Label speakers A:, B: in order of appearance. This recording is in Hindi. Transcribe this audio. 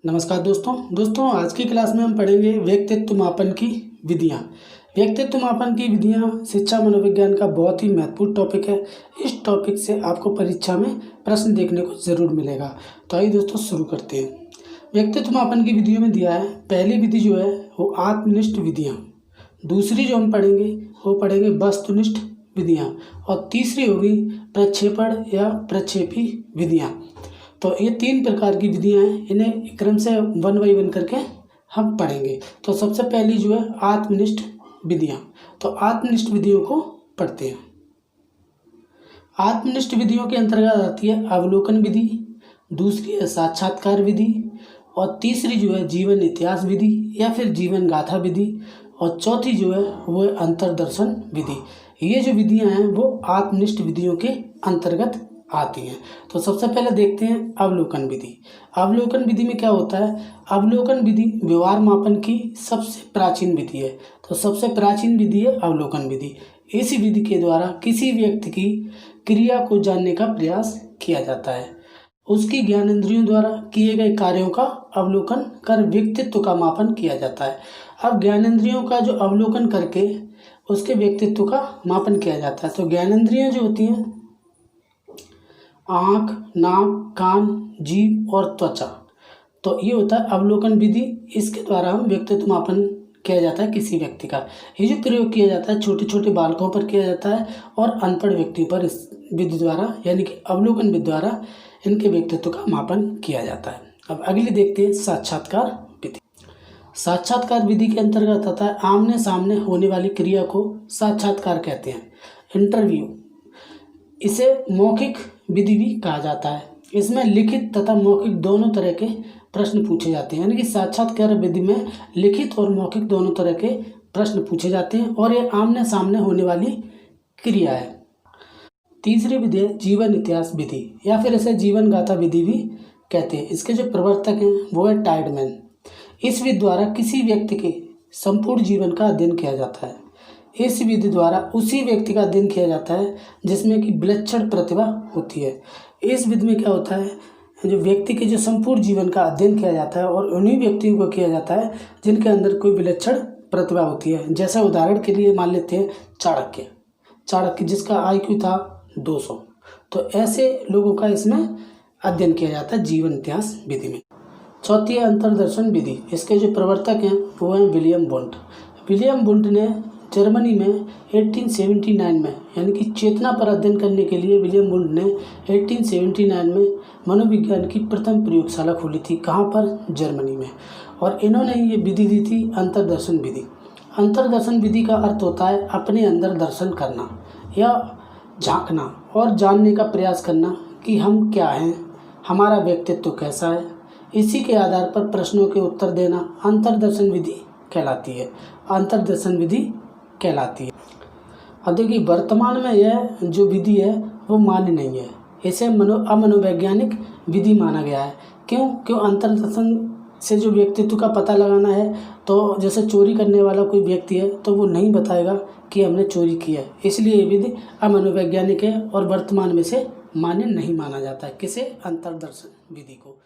A: नमस्कार दोस्तों आज की क्लास में हम पढ़ेंगे व्यक्तित्व मापन की विधियाँ। व्यक्तित्व मापन की विधियाँ शिक्षा मनोविज्ञान का बहुत ही महत्वपूर्ण टॉपिक है। इस टॉपिक से आपको परीक्षा में प्रश्न देखने को ज़रूर मिलेगा। तो आइए दोस्तों शुरू करते हैं। व्यक्तित्व मापन की विधियों में दिया है, पहली विधि जो है वो आत्मनिष्ठ विधियाँ, दूसरी जो हम पढ़ेंगे वो पढ़ेंगे वस्तुनिष्ठ विधियाँ, और तीसरी होगी प्रक्षेपण या प्रक्षेपी विधियाँ। तो ये तीन प्रकार की विधियाँ हैं, इन्हें क्रम से 1 बाय 1 करके हम पढ़ेंगे। तो सबसे पहली जो है आत्मनिष्ठ विधियाँ, तो आत्मनिष्ठ विधियों को पढ़ते हैं। आत्मनिष्ठ विधियों के अंतर्गत आती है अवलोकन विधि, दूसरी है साक्षात्कार विधि, और तीसरी जो है जीवन इतिहास विधि या फिर जीवन गाथा विधि, और चौथी जो है वो है अंतर्दर्शन विधि। ये जो विधियाँ हैं वो आत्मनिष्ठ विधियों के अंतर्गत आती हैं। तो सबसे पहले देखते हैं अवलोकन विधि। अवलोकन विधि में क्या होता है? अवलोकन विधि व्यवहार मापन की सबसे प्राचीन विधि है। तो सबसे प्राचीन विधि है अवलोकन विधि। इस विधि के द्वारा किसी व्यक्ति की क्रिया को जानने का प्रयास किया जाता है। उसकी ज्ञानेंद्रियों द्वारा किए गए कार्यों का अवलोकन कर व्यक्तित्व का मापन किया जाता है। अब ज्ञानेंद्रियों का जो अवलोकन करके उसके व्यक्तित्व का मापन किया जाता है। तो ज्ञानेंद्रियां जो होती हैं आँख, नाक, कान, जीभ और त्वचा, तो ये होता है अवलोकन विधि। इसके द्वारा हम व्यक्तित्व मापन किया जाता है किसी व्यक्ति का। ये जो प्रयोग किया जाता है छोटे छोटे बालकों पर किया जाता है और अनपढ़ व्यक्ति पर इस विधि द्वारा यानी कि अवलोकन विधि द्वारा इनके व्यक्तित्व का मापन किया जाता है। अब अगली देखते हैं साक्षात्कार विधि। साक्षात्कार विधि के अंतर्गत आता है आमने सामने होने वाली क्रिया को साक्षात्कार कहते हैं, इंटरव्यू। इसे मौखिक विधि भी कहा जाता है। इसमें लिखित तथा मौखिक दोनों तरह के प्रश्न पूछे जाते हैं, यानी कि साक्षात्कार विधि में लिखित और मौखिक दोनों तरह के प्रश्न पूछे जाते हैं और ये आमने सामने होने वाली क्रिया है। तीसरी विधि है जीवन इतिहास विधि या फिर इसे जीवन गाथा विधि भी कहते हैं। इसके जो प्रवर्तक हैं वो है टाइडमैन। इस विधि द्वारा किसी व्यक्ति के संपूर्ण जीवन का अध्ययन किया जाता है। इस विधि द्वारा उसी व्यक्ति का अध्ययन किया जाता है जिसमें कि विलक्षण प्रतिभा होती है। इस विधि में क्या होता है, जो व्यक्ति के जो संपूर्ण जीवन का अध्ययन किया जाता है और उन्हीं व्यक्तियों को किया जाता है जिनके अंदर कोई विलक्षण प्रतिभा होती है। जैसे उदाहरण के लिए मान लेते हैं चाणक्य जिसका IQ था 200। तो ऐसे लोगों का इसमें अध्ययन किया जाता है जीवन इतिहास विधि में। चौथी है अंतर्दर्शन विधि। इसके जो प्रवर्तक हैं वो हैं विलियम वुंड। विलियम वुंड ने जर्मनी में 1879 में यानी कि चेतना पर अध्ययन करने के लिए विलियम वुंड ने 1879 में मनोविज्ञान की प्रथम प्रयोगशाला खोली थी। कहाँ पर? जर्मनी में। और इन्होंने ये विधि दी थी अंतर्दर्शन विधि। अंतर्दर्शन विधि का अर्थ होता है अपने अंदर दर्शन करना या झांकना और जानने का प्रयास करना कि हम क्या हैं, हमारा व्यक्तित्व कैसा है। इसी के आधार पर प्रश्नों के उत्तर देना अंतर्दर्शन विधि कहलाती है। अंतर्दर्शन विधि कहलाती है। अब देखिए वर्तमान में यह जो विधि है वो मान्य नहीं है। इसे अमनोवैज्ञानिक विधि माना गया है। क्यों अंतर्दर्शन से जो व्यक्तित्व का पता लगाना है, तो जैसे चोरी करने वाला कोई व्यक्ति है तो वो नहीं बताएगा कि हमने चोरी की है, इसलिए ये विधि अमनोवैज्ञानिक है और वर्तमान में से मान्य नहीं माना जाता है। किसे? अंतर्दर्शन विधि को।